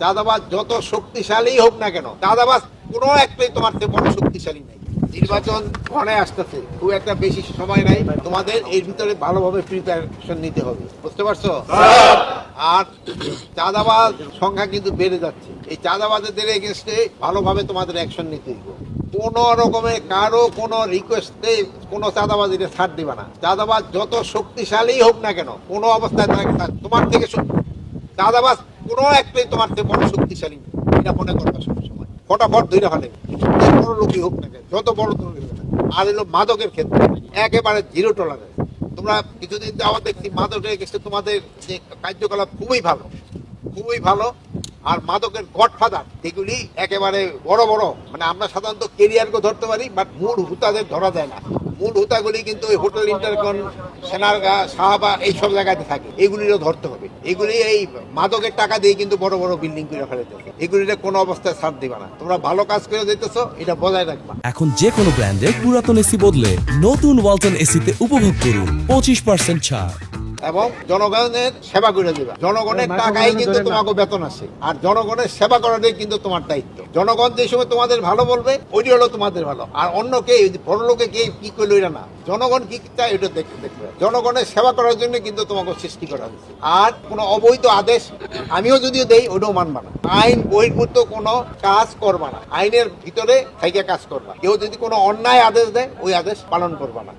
চাঁদাবাজ যত শক্তিশালী হোক না কেন, চাঁদাবাজ কোনো একটাই তোমার থেকে বড় শক্তিশালী নাই। নির্বাচন ঘনে আসতেছে, খুব একটা বেশি সময় নাই, তোমাদের এর ভিতরে ভালোভাবে প্রিপারেশন নিতে হবে, বুঝতে পারছো? আর চাঁদাবাজ সংখ্যা কিন্তু বেড়ে যাচ্ছে, এই চাঁদাবাজদের এগেইনস্টে ভালোভাবে তোমাদের অ্যাকশন নিতে হবে। কোন রকমের কারো কোনো রিকোয়েস্টে কোনো চাঁদাবাজিরে ছাড় দিবা না। চাঁদাবাজ যত শক্তিশালী হোক না কেন, কোনো অবস্থায় তোমার থেকে চাঁদাবাজ কোনো একটাই তোমার থেকে বড় শক্তিশালী নেই, এটা মনে করবা সবসময়। ফটাফট ধরে ফেলে বড় লোকই হোক না কেন, যত বড় তুমি হোক না। আর এলো মাদকের ক্ষেত্রে একেবারে জিরো টলারেন্স। তোমরা কিছুদিন যাওয়া দেখছি মাদকের ক্ষেত্রে তোমাদের যে কার্যকলাপ খুবই ভালো, খুবই ভালো। আর মাদকের গডফাদার এগুলি একেবারে বড় বড়, মানে আমরা সাধারণত কেরিয়ারকে ধরতে পারি, বাট মূল হুতাদের ধরা যায় না। মূল হুতাগুলি কিন্তু ওই হোটেল ইন্টারকন, সেনারগা, সাহাবা এইসব জায়গাতে থাকে, এগুলিরও ধরতে হবে। এগুলি এই মাদকের টাকা দিয়ে কিন্তু বড় বড় বিল্ডিং করে ফেলেতেছে, এগুলির কোনো অবস্থায় ছাড় দিবা না। তোমরা ভালো কাজ করে দিতেছো, এটা বজায় রাখবা। এখন যে কোনো ব্র্যান্ডের পুরাতন এসি বদলে নতুন ওয়ালটন এসিতে উপভোগ করুন 25% ছাড় এবং জনগণের সেবা করে দিবা। জনগণের টাকাই কিন্তু তোমাকে বেতন আসে, আর জনগণের সেবা করাটাই কিন্তু তোমার দায়িত্ব। জনগণ যে সময় তোমাদের ভালো বলবে, ওইটি হলো তোমাদের ভালো। আর অন্য কে বড় লোকে কে কি করলো এটা না, জনগণ কি চায় এটা দেখবে। জনগণের সেবা করার জন্য কিন্তু তোমাকে সৃষ্টি করা হয়েছে। আর কোনো অবৈধ আদেশ আমিও যদিও দেই, ওইটাও মানবা না। আইন বহির্ভূত কোনো কাজ করবা না, আইনের ভিতরে থেকে কাজ করবা। কেউ যদি কোনো অন্যায় আদেশ দেয়, ওই আদেশ পালন করবা না।